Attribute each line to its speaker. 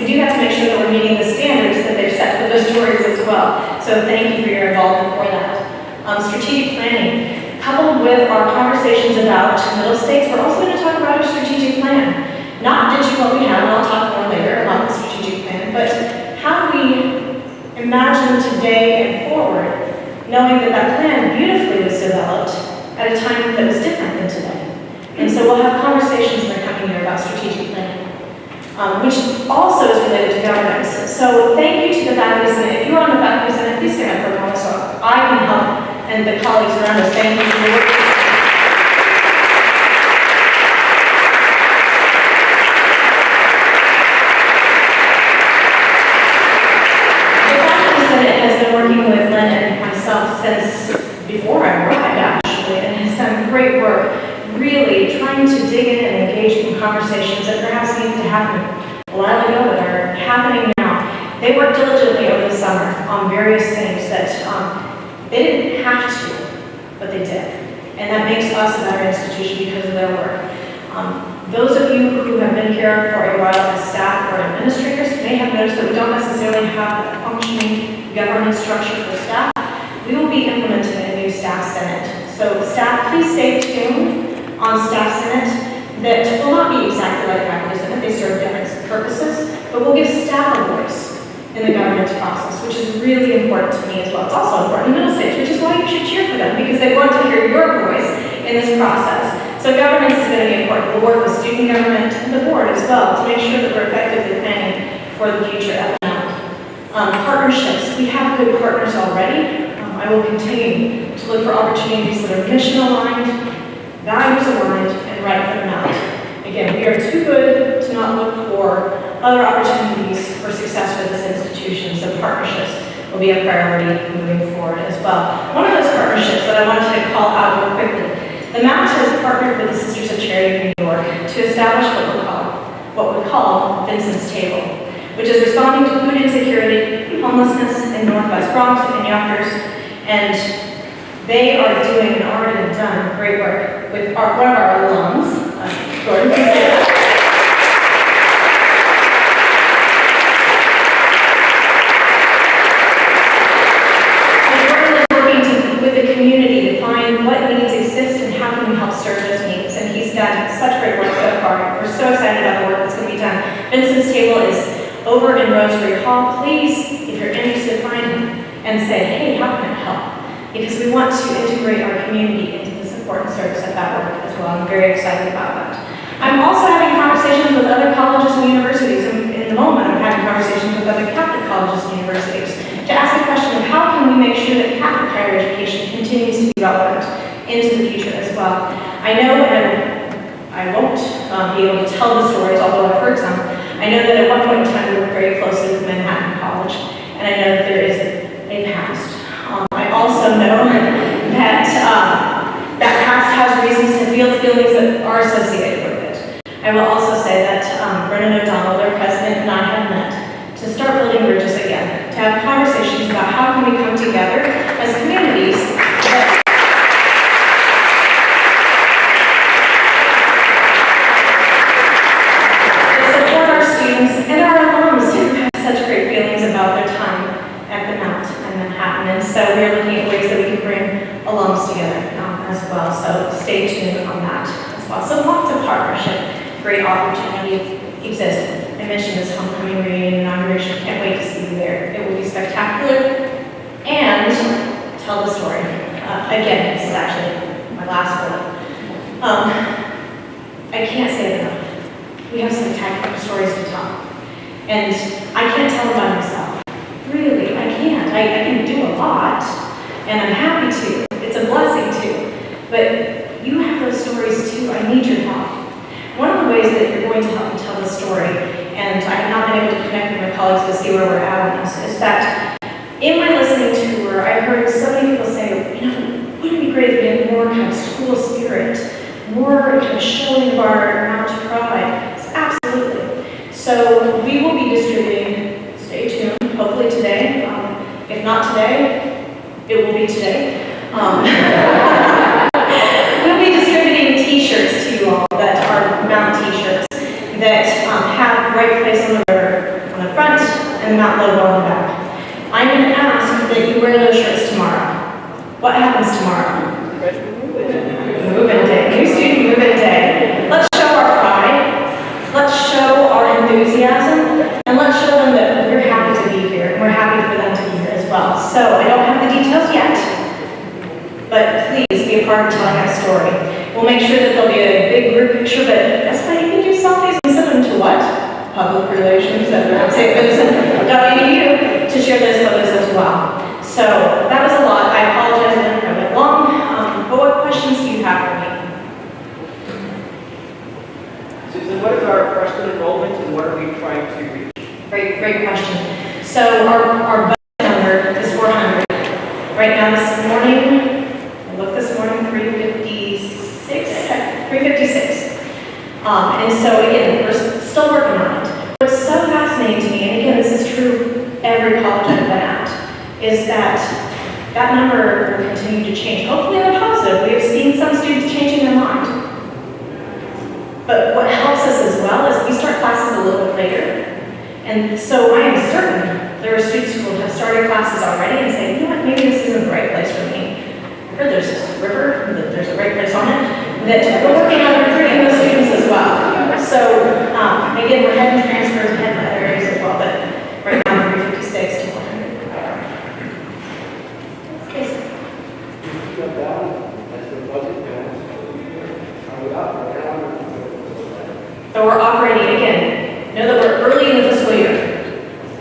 Speaker 1: we do have to make sure that we're meeting the standards that they've set for those stories as well. So thank you for your involvement for that. Strategic planning. Coupled with our conversations about middle states, we're also going to talk about our strategic plan. Not ditching what we have, and I'll talk more later about the strategic plan, but how do we imagine today and forward, knowing that that plan beautifully was developed at a time that was different than today. And so we'll have conversations that are coming here about strategic planning, which also is related to governance. So thank you to the faculty senate. If you're on the faculty senate, please stand up for a moment so I can help, and the colleagues around us. Thank you for your work. The faculty senate has been working with Lynn and myself since before I arrived, actually, and has done great work really trying to dig in and engage in conversations that perhaps needed to happen a while ago but are happening now. They worked diligently over the summer on various things that they didn't have to, but they did. And that makes us a better institution because of their work. Those of you who have been here for a while as staff or administrators may have noticed that we don't necessarily have a functioning governance structure for staff. We will be implementing a new staff senate. So staff, please stay tuned on staff senate that will not be exactly like faculty senate. They serve different purposes, but we'll give staff a voice in the governance process, which is really important to me as well. It's also important in middle states, which is why you should cheer for them, because they want to hear your voice in this process. So governance is going to be important. We'll work with student government and the board as well to make sure that we're effectively planning for the future of the partnerships. We have good partners already. I will continue to look for opportunities that are mission aligned, values aligned, and right for the mouth. Again, we are too good to not look for other opportunities for success for this institution, so partnerships will be a priority moving forward as well. One of those partnerships that I wanted to call out real quickly, the MAPS has partnered with the Sisters of Charity of New York to establish what we call Vincent's Table, which is responding to food insecurity, homelessness in Northwest Bronx and Yonkers, and they are doing and already have done great work with one of our alums, Gordon. With the community to find what needs exist and how can we help serve those needs. And he's done such great work so far. We're so excited about the work that's going to be done. Vincent's Table is over in Rosary Hall. Please, if you're interested, find him and say, hey, how can I help? Because we want to integrate our community into this important service at that work as well. I'm very excited about that. I'm also having conversations with other colleges and universities. In the moment, I'm having conversations with other Catholic colleges and universities to ask the question of how can we make sure that Catholic higher education continues to be relevant into the future as well. I know, and I won't be able to tell the stories, although I've heard some. I know that at one point in time we worked very closely with Manhattan College, and I know that there is a past. I also know that that past has reasons to feel the feelings that are associated with it. I will also say that Brennan O'Donnell, their president, and I have met to start building bridges again, to have conversations about how can we come together as communities that support our students and our alums who have such great feelings about their time at the Mount and Manhattan. And so we're looking at ways that we can bring alums together as well. So stay tuned on that as well. So lots of partnership, great opportunity exists. I mentioned this homecoming reunion and inauguration. Can't wait to see you there. It will be spectacular and tell the story. Again, this is actually my last bullet. I can't say it enough. We have spectacular stories to tell. And I can't tell them by myself. Really, I can't. I can do a lot, and I'm happy to. It's a blessing to. But you have those stories too. I need your help. One of the ways that you're going to help me tell the story, and I have not been able to connect with my colleagues to see where we're at on this, is that in my listening tour, I heard so many people say, wouldn't it be great if we had more kind of school spirit, more kind of showing of our Mount pride? So absolutely. So we will be distributing, stay tuned, hopefully today. If not today, it will be today. We'll be distributing t-shirts to you all that are Mount t-shirts that have Right Place on the River on and the Mount logo on the back. I'm going to ask that you wear those shirts tomorrow. What happens tomorrow? Move-in day. New student move-in day. Let's show our pride. Let's show our enthusiasm. And let's show them that we're happy to be here. And we're happy for them to be here as well. So I don't have the details yet. But please be a part of telling that story. We'll make sure that there'll be a big group picture, but that's why you can do selfies and send them to what? Public relations at safebusiness.edu to share those photos as well. So that was a lot. I apologize if I went long, but what questions do you have for me?
Speaker 2: Susan, what is our freshman enrollment and what are we trying to reach?
Speaker 1: Great question. So our budget number is 400. Right now this morning, I looked this morning, 356. And so again, we're still working on it. What's so fascinating to me, and again, this is true every college I've been at, is that that number will continue to change. Hopefully in a positive. We have seen some students changing their mind. But what helps us as well is we start classes a little bit later. And so I am certain there are students who will have started classes already and say, you know what, maybe this isn't the right place for me. I heard there's this river, that there's a great place on it, that we're working on recruiting those students as well. So again, we're heading transfers ahead in other areas as well, but right now 356 to 100. Yes. So we're operating again. Know that we're early in the fiscal year.